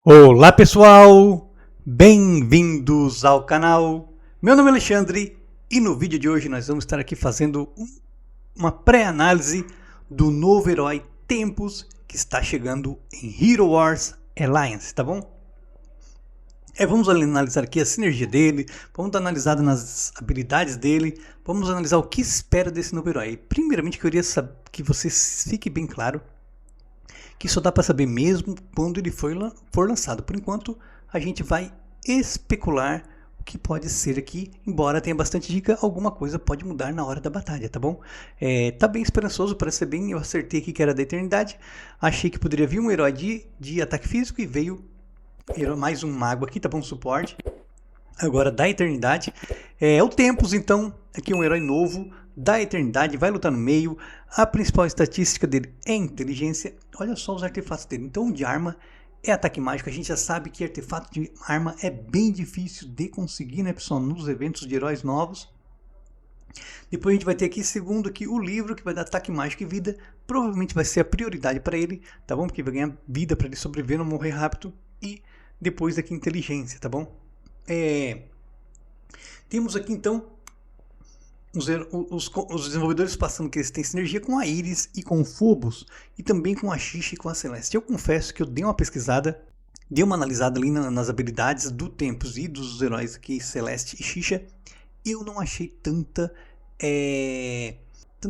Olá pessoal, bem-vindos ao canal. Meu nome é Alexandre e no vídeo de hoje nós vamos estar aqui fazendo uma pré-análise do novo herói Tempus que está chegando em Hero Wars Alliance, tá bom? Vamos analisar aqui a sinergia dele, vamos dar uma analisada nas habilidades dele, vamos analisar o que espera desse novo herói. Primeiramente, eu queria que você fique bem claro que só dá para saber mesmo quando ele for lançado. Por enquanto, a gente vai especular o que pode ser aqui, embora tenha bastante dica, alguma coisa pode mudar na hora da batalha, tá bom? Tá bem esperançoso, parece ser bem, eu acertei aqui que era da Eternidade, achei que poderia vir um herói de ataque físico e veio mais um mago aqui, tá bom? Suporte. Agora da Eternidade, o Tempus, então, aqui um herói novo da Eternidade, vai lutar no meio, a principal estatística dele é inteligência, olha só os artefatos dele, então de arma é ataque mágico, a gente já sabe que artefato de arma é bem difícil de conseguir, né pessoal, nos eventos de heróis novos. Depois a gente vai ter aqui, segundo aqui, o livro que vai dar ataque mágico e vida, provavelmente vai ser a prioridade para ele, tá bom? Porque vai ganhar vida para ele sobreviver, não morrer rápido, e depois aqui inteligência, tá bom? Temos aqui então os desenvolvedores passando que eles têm sinergia com a Iris e com o Phobos e também com a Xixa e com a Celeste. Eu confesso que eu dei uma pesquisada, dei uma analisada ali nas habilidades do Tempus e dos heróis aqui, Celeste e Xixa. Eu não achei tanta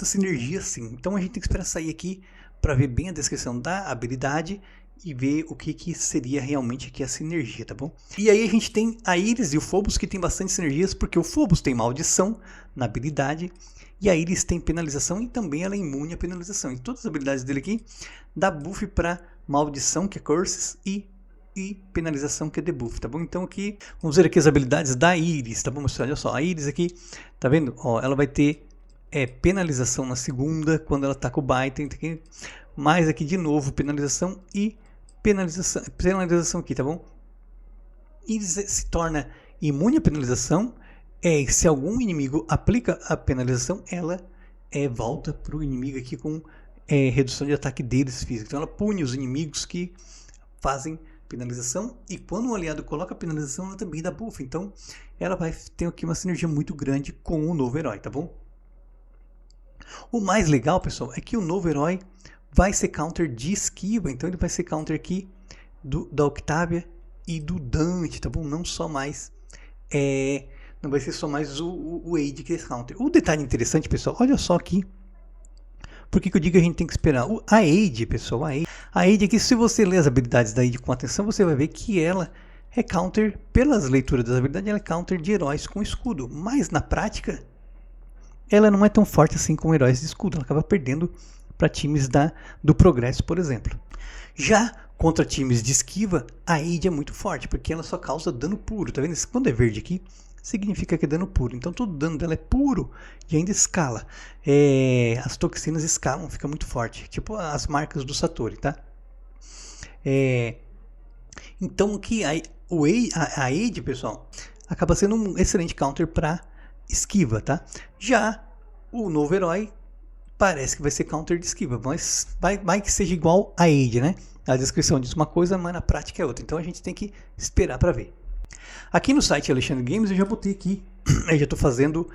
sinergia assim. Então a gente tem que esperar sair aqui para ver bem a descrição da habilidade e ver o que seria realmente aqui a sinergia, tá bom? E aí a gente tem a Iris e o Phobos que tem bastante sinergias, porque o Phobos tem maldição na habilidade e a Iris tem penalização e também ela é imune à penalização. E todas as habilidades dele aqui dá buff para maldição, que é curses, e penalização, que é debuff, tá bom? Então aqui, vamos ver aqui as habilidades da Iris, tá bom? Olha só, a Iris aqui, tá vendo? Ó, ela vai ter penalização na segunda, quando ela tá com o Bite, aqui, mais aqui de novo, penalização e penalização aqui, tá bom? Iris se torna imune à penalização, se algum inimigo aplica a penalização, ela volta para o inimigo aqui com redução de ataque deles físico. Então ela pune os inimigos que fazem penalização e quando um aliado coloca a penalização, ela também dá buff. Então ela vai ter aqui uma sinergia muito grande com o novo herói, tá bom? O mais legal, pessoal, é que o novo herói vai ser counter de esquiva, então ele vai ser counter aqui da Octavia e do Dante, tá bom? Não só mais, não vai ser só mais o Wade que é esse counter. O detalhe interessante, pessoal, olha só aqui, por que eu digo que a gente tem que esperar? A Wade, pessoal, a Wade aqui, se você ler as habilidades da Wade com atenção, você vai ver que ela é counter, pelas leituras das habilidades, ela é counter de heróis com escudo, mas na prática, ela não é tão forte assim como heróis de escudo, ela acaba perdendo para times do Progresso, por exemplo. Já contra times de esquiva, a Wade é muito forte, porque ela só causa dano puro, tá vendo? Quando é verde aqui, significa que é dano puro, então todo dano dela é puro e ainda escala. As toxinas escalam, fica muito forte, tipo as marcas do Satori, tá? Então aqui a Wade, pessoal, acaba sendo um excelente counter para esquiva, tá? Já o novo herói parece que vai ser counter de esquiva, mas vai que seja igual a Wade, né? A descrição diz uma coisa, mas na prática é outra. Então a gente tem que esperar para ver. Aqui no site Alexandre Games eu já botei aqui, eu já estou fazendo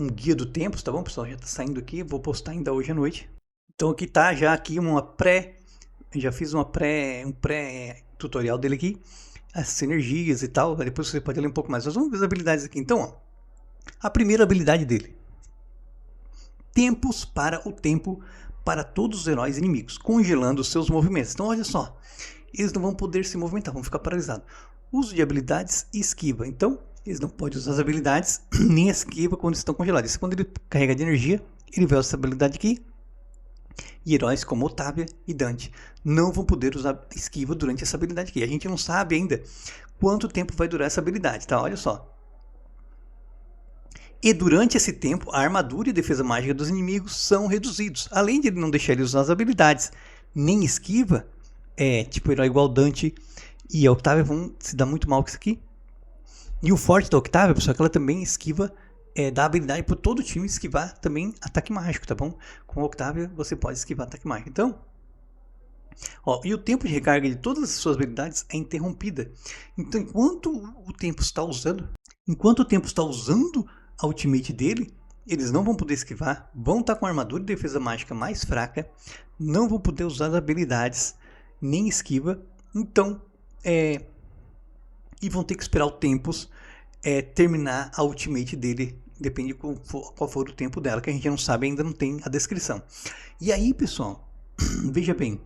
um guia do Tempus, tá bom, pessoal? Já está saindo aqui, vou postar ainda hoje à noite. Então aqui tá já aqui já fiz um pré-tutorial dele aqui, as sinergias e tal, depois você pode ler um pouco mais. Nós vamos ver as habilidades aqui. Então, ó, a primeira habilidade dele. Tempos para o tempo para todos os heróis inimigos, congelando seus movimentos. Então olha só, eles não vão poder se movimentar, vão ficar paralisados. Uso de habilidades e esquiva. Então eles não podem usar as habilidades nem esquiva quando estão congelados. Isso quando ele carrega de energia, ele vai usar essa habilidade aqui. E heróis como Octavia e Dante não vão poder usar esquiva durante essa habilidade aqui. A gente não sabe ainda quanto tempo vai durar essa habilidade, tá? Olha só. E durante esse tempo, a armadura e a defesa mágica dos inimigos são reduzidos. Além de ele não deixar eles usar as habilidades nem esquiva, tipo herói igual Dante e a Octavia vão se dar muito mal com isso aqui. E o forte da Octavia, pessoal, é que ela também esquiva, dá habilidade para todo time esquivar também ataque mágico, tá bom? Com a Octavia você pode esquivar ataque mágico. Então, Ó, e o tempo de recarga de todas as suas habilidades é interrompida. Então, enquanto o tempo está usando a ultimate dele, eles não vão poder esquivar, vão estar com a armadura e defesa mágica mais fraca, não vão poder usar as habilidades, nem esquiva. Então, e vão ter que esperar o Tempos terminar a ultimate dele, depende de qual for o tempo dela, que a gente não sabe, ainda não tem a descrição. E aí, pessoal, veja bem,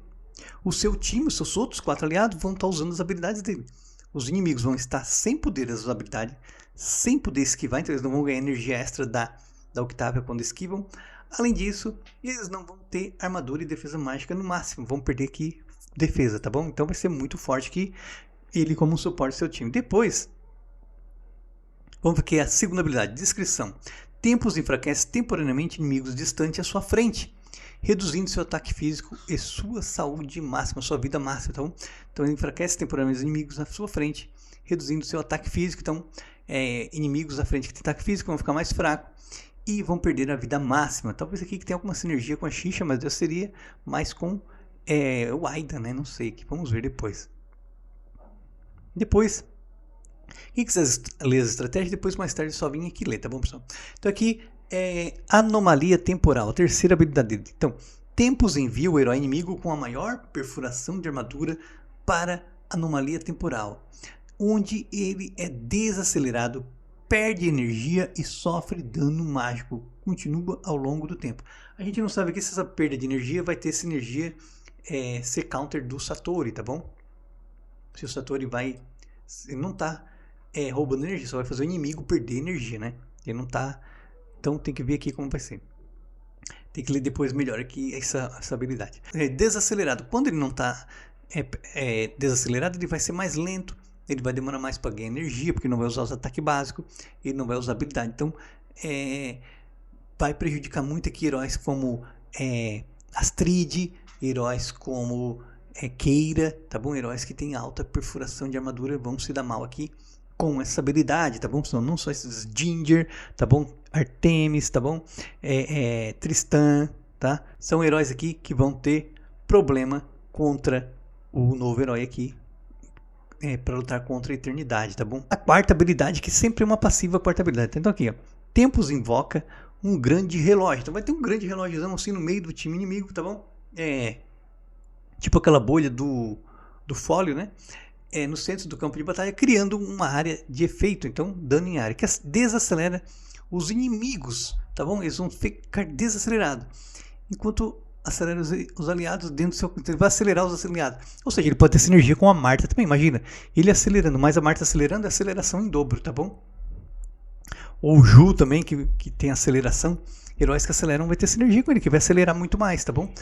o seu time, os seus outros 4 aliados vão estar usando as habilidades dele. Os inimigos vão estar sem poder das habilidades, sem poder esquivar, então eles não vão ganhar energia extra da Octavia quando esquivam. Além disso, eles não vão ter armadura e defesa mágica no máximo, vão perder aqui defesa, tá bom? Então vai ser muito forte que ele como um suporte do seu time. Depois, vamos ver que é a segunda habilidade, descrição. Tempos enfraquece temporariamente inimigos distantes à sua frente, reduzindo seu ataque físico e sua saúde máxima, sua vida máxima. Então ele enfraquece temporariamente os inimigos à sua frente, reduzindo seu ataque físico. Então, inimigos à frente que tem ataque físico vão ficar mais fracos e vão perder a vida máxima. Talvez aqui que tenha alguma sinergia com a Xixa, mas eu seria mais com o Aidan, né? Não sei, que vamos ver depois. Depois, quem quiser ler as estratégias, depois mais tarde só vim aqui ler, tá bom, pessoal? Então aqui anomalia temporal, a terceira habilidade dele. Então, Tempos envia o herói inimigo com a maior perfuração de armadura para anomalia temporal, onde ele é desacelerado, perde energia e sofre dano mágico, continua ao longo do tempo. A gente não sabe aqui se essa perda de energia vai ter sinergia ser counter do Satori, tá bom? Se o Satori ele não tá roubando energia, só vai fazer o inimigo perder energia, né? Ele não tá. Então tem que ver aqui como vai ser. Tem que ler depois melhor aqui essa habilidade. Desacelerado. Quando ele não tá desacelerado, ele vai ser mais lento. Ele vai demorar mais para ganhar energia, porque não vai usar os ataques básicos. Ele não vai usar habilidade. Então vai prejudicar muito aqui heróis como Astrid, heróis como Keira, tá bom? Heróis que têm alta perfuração de armadura vão se dar mal aqui com essa habilidade, tá bom? Não só esses Ginger, tá bom? Artemis, tá bom? Tristan, tá? São heróis aqui que vão ter problema contra o novo herói aqui, para lutar contra a eternidade, tá bom? A quarta habilidade, que sempre é uma passiva quarta habilidade. Então aqui, ó, Tempos invoca um grande relógio. Então vai ter um grande relógio assim no meio do time inimigo, tá bom? Tipo aquela bolha do fólio, né? No centro do campo de batalha, criando uma área de efeito, então dano em área, que desacelera os inimigos, tá bom? Eles vão ficar desacelerados, enquanto acelera os aliados dentro do seu... Ele vai acelerar os aliados, ou seja, ele pode ter sinergia com a Marta também, imagina, ele acelerando, mais a Marta acelerando, é aceleração em dobro, tá bom? Ou o Ju também, que tem aceleração, heróis que aceleram vai ter sinergia com ele, que vai acelerar muito mais, tá bom?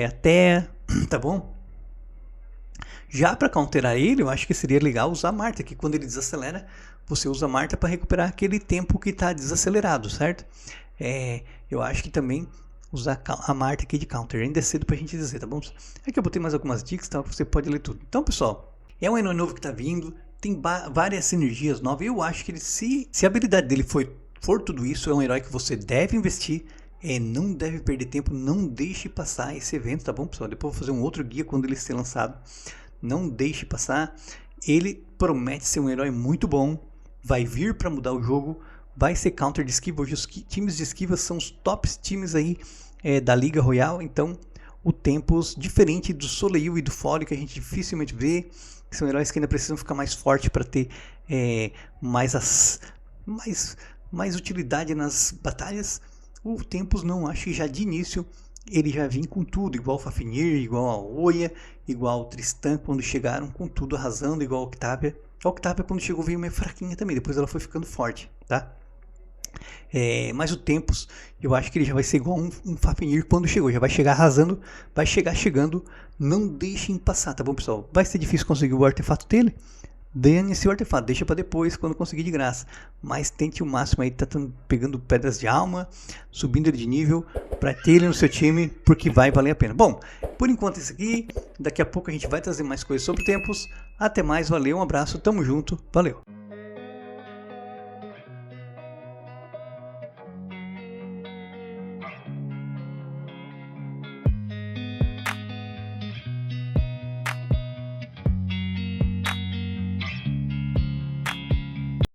Até, tá bom? Já para counterar ele, eu acho que seria legal usar a Marta, que quando ele desacelera, você usa a Marta para recuperar aquele tempo que está desacelerado, certo? Eu acho que também usar a Marta aqui de counter, ainda é cedo para a gente dizer, tá bom? Aqui eu botei mais algumas dicas, tá? Você pode ler tudo. Então, pessoal, é um herói novo que está vindo, tem várias sinergias novas, eu acho que ele, se a habilidade dele for tudo isso, é um herói que você deve investir, não deve perder tempo, não deixe passar esse evento, tá bom, pessoal? Depois eu vou fazer um outro guia quando ele ser lançado. Não deixe passar, ele promete ser um herói muito bom, vai vir para mudar o jogo, vai ser counter de esquiva. Hoje os times de esquiva são os tops times aí da Liga Royal, então o Tempos, diferente do Soleil e do Fólio, que a gente dificilmente vê, que são heróis que ainda precisam ficar mais fortes para ter mais utilidade nas batalhas. O Tempos não, acho que já de início ele já vinha com tudo, igual o Fafnir, igual a Oya, igual o Tristan, quando chegaram com tudo arrasando, igual a Octavia. A Octavia quando chegou veio meio fraquinha também, depois ela foi ficando forte, tá? Mas o Tempos, eu acho que ele já vai ser igual um Fafnir quando chegou, já vai chegar arrasando, vai chegar chegando, não deixem passar, tá bom, pessoal? Vai ser difícil conseguir o artefato dele, dane-se o artefato, deixa para depois, quando conseguir de graça, mas tente o máximo aí, tá pegando pedras de alma, subindo ele de nível, para ter ele no seu time, porque vai valer a pena. Bom, por enquanto é isso aqui, daqui a pouco a gente vai trazer mais coisas sobre Tempos, até mais, valeu, um abraço, tamo junto, valeu!